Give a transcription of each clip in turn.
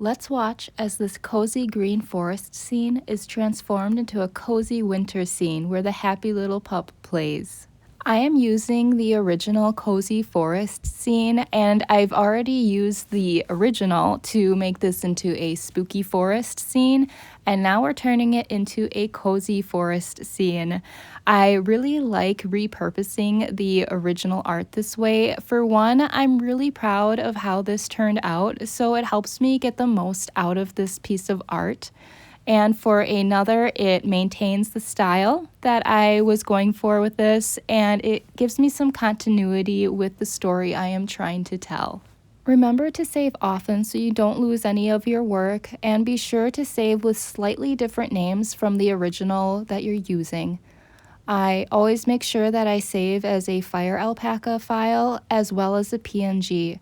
Let's watch as this cozy green forest scene is transformed into a cozy winter scene where the happy little pup plays. I am using the original cozy forest scene, and I've already used the original to make this into a spooky forest scene, and now we're turning it into a cozy forest scene. I really like repurposing the original art this way. For one, I'm really proud of how this turned out, so it helps me get the most out of this piece of art. And for another, it maintains the style that I was going for with this, and it gives me some continuity with the story I am trying to tell. Remember to save often so you don't lose any of your work, and be sure to save with slightly different names from the original that you're using. I always make sure that I save as a Fire Alpaca file as well as a PNG.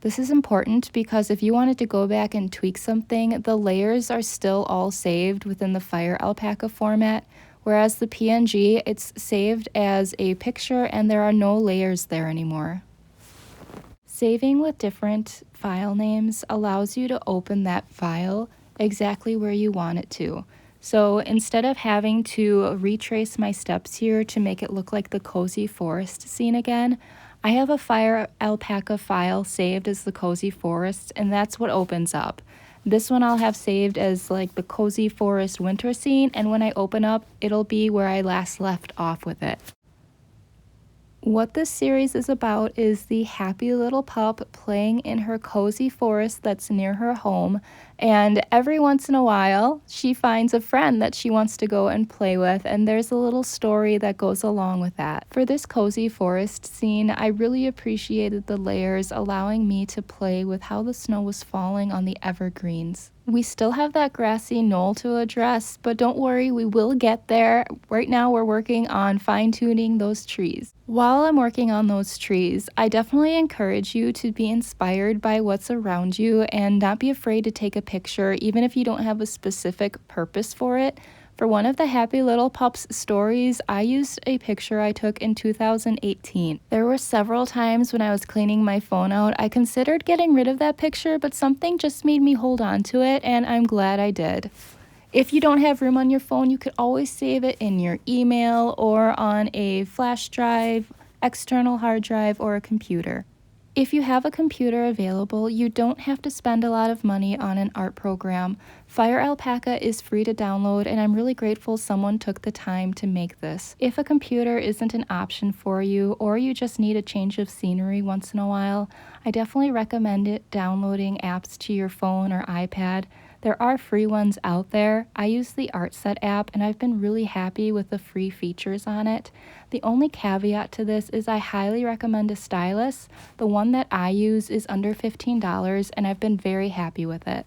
This is important because if you wanted to go back and tweak something, the layers are still all saved within the Fire Alpaca format, whereas the PNG, it's saved as a picture and there are no layers there anymore. Saving with different file names allows you to open that file exactly where you want it to. So instead of having to retrace my steps here to make it look like the cozy forest scene again, I have a Fire Alpaca file saved as the cozy forest, and that's what opens up. This one I'll have saved as like the cozy forest winter scene, and when I open up, it'll be where I last left off with it. What this series is about is the happy little pup playing in her cozy forest that's near her home, and every once in a while she finds a friend that she wants to go and play with, and there's a little story that goes along with that. For this cozy forest scene, I really appreciated the layers allowing me to play with how the snow was falling on the evergreens. We still have that grassy knoll to address, but don't worry, we will get there. Right now we're working on fine-tuning those trees. While I'm working on those trees, I definitely encourage you to be inspired by what's around you and not be afraid to take a picture, even if you don't have a specific purpose for it. For one of the Happy Little Pups stories, I used a picture I took in 2018. There were several times when I was cleaning my phone out, I considered getting rid of that picture, but something just made me hold on to it, and I'm glad I did. If you don't have room on your phone, you could always save it in your email or on a flash drive, external hard drive, or a computer. If you have a computer available, you don't have to spend a lot of money on an art program. Fire Alpaca is free to download, and I'm really grateful someone took the time to make this. If a computer isn't an option for you, or you just need a change of scenery once in a while, I definitely recommend it downloading apps to your phone or iPad. There are free ones out there. I use the ArtSet app, and I've been really happy with the free features on it. The only caveat to this is I highly recommend a stylus. The one that I use is under $15, and I've been very happy with it.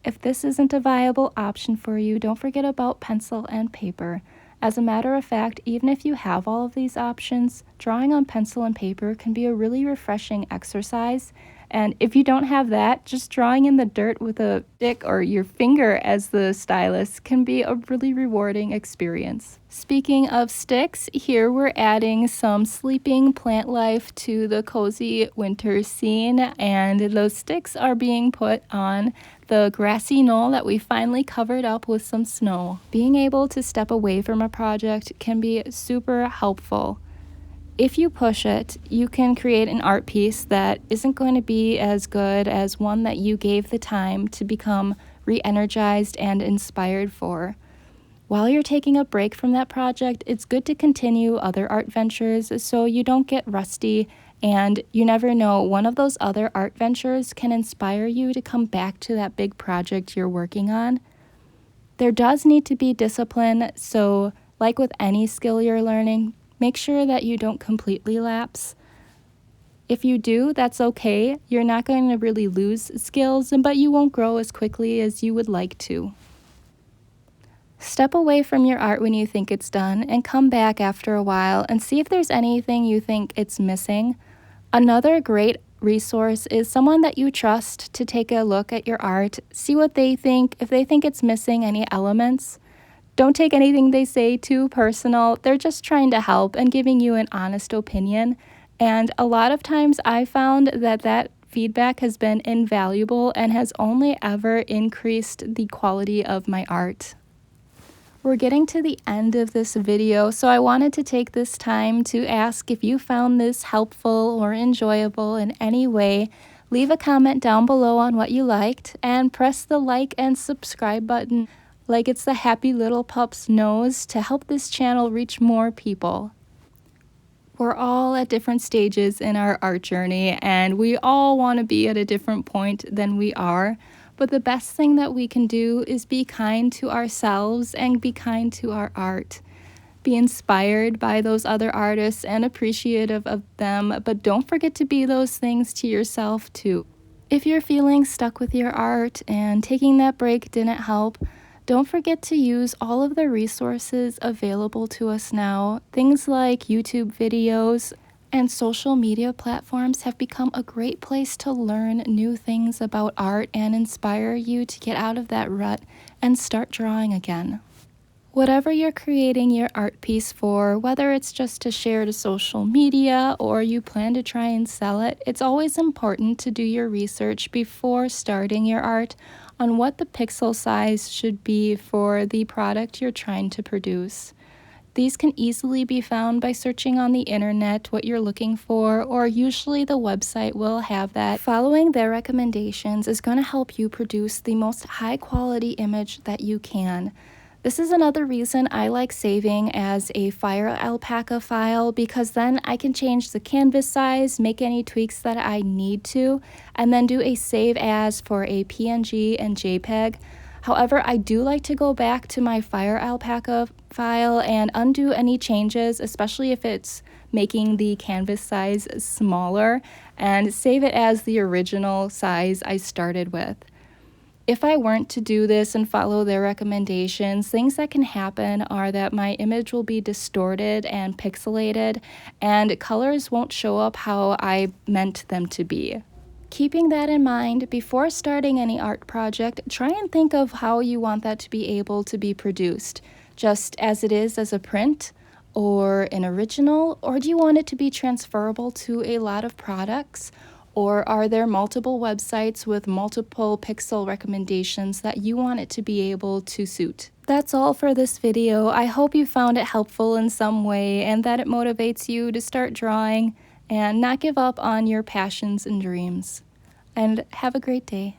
If this isn't a viable option for you, don't forget about pencil and paper. As a matter of fact, even if you have all of these options, drawing on pencil and paper can be a really refreshing exercise. And if you don't have that, just drawing in the dirt with a stick or your finger as the stylus can be a really rewarding experience. Speaking of sticks, here we're adding some sleeping plant life to the cozy winter scene, and those sticks are being put on the grassy knoll that we finally covered up with some snow. Being able to step away from a project can be super helpful. If you push it, you can create an art piece that isn't going to be as good as one that you gave the time to become re-energized and inspired for. While you're taking a break from that project, it's good to continue other art ventures so you don't get rusty, and you never know, one of those other art ventures can inspire you to come back to that big project you're working on. There does need to be discipline, so like with any skill you're learning, make sure that you don't completely lapse. If you do, that's okay. You're not going to really lose skills, but you won't grow as quickly as you would like to. Step away from your art when you think it's done and come back after a while and see if there's anything you think it's missing. Another great resource is someone that you trust to take a look at your art, see what they think, if they think it's missing any elements. Don't take anything they say too personal. They're just trying to help and giving you an honest opinion. And a lot of times I found that feedback has been invaluable and has only ever increased the quality of my art. We're getting to the end of this video, so I wanted to take this time to ask if you found this helpful or enjoyable in any way. Leave a comment down below on what you liked, and press the like and subscribe button like it's the Happy Little Pup's nose to help this channel reach more people. We're all at different stages in our art journey, and we all want to be at a different point than we are. But the best thing that we can do is be kind to ourselves and be kind to our art. Be inspired by those other artists and appreciative of them, but don't forget to be those things to yourself too. If you're feeling stuck with your art and taking that break didn't help, don't forget to use all of the resources available to us now. Things like YouTube videos and social media platforms have become a great place to learn new things about art and inspire you to get out of that rut and start drawing again. Whatever you're creating your art piece for, whether it's just to share to social media or you plan to try and sell it, it's always important to do your research before starting your art on what the pixel size should be for the product you're trying to produce. These can easily be found by searching on the internet what you're looking for, or usually the website will have that. Following their recommendations is going to help you produce the most high quality image that you can. This is another reason I like saving as a Fire Alpaca file, because then I can change the canvas size, make any tweaks that I need to, and then do a save as for a PNG and JPEG. However, I do like to go back to my Fire Alpaca file and undo any changes, especially if it's making the canvas size smaller, and save it as the original size I started with. If I weren't to do this and follow their recommendations, things that can happen are that my image will be distorted and pixelated, and colors won't show up how I meant them to be. Keeping that in mind, before starting any art project, try and think of how you want that to be able to be produced. Just as it is as a print, or an original, or do you want it to be transferable to a lot of products? Or are there multiple websites with multiple pixel recommendations that you want it to be able to suit? That's all for this video. I hope you found it helpful in some way and that it motivates you to start drawing and not give up on your passions and dreams. And have a great day.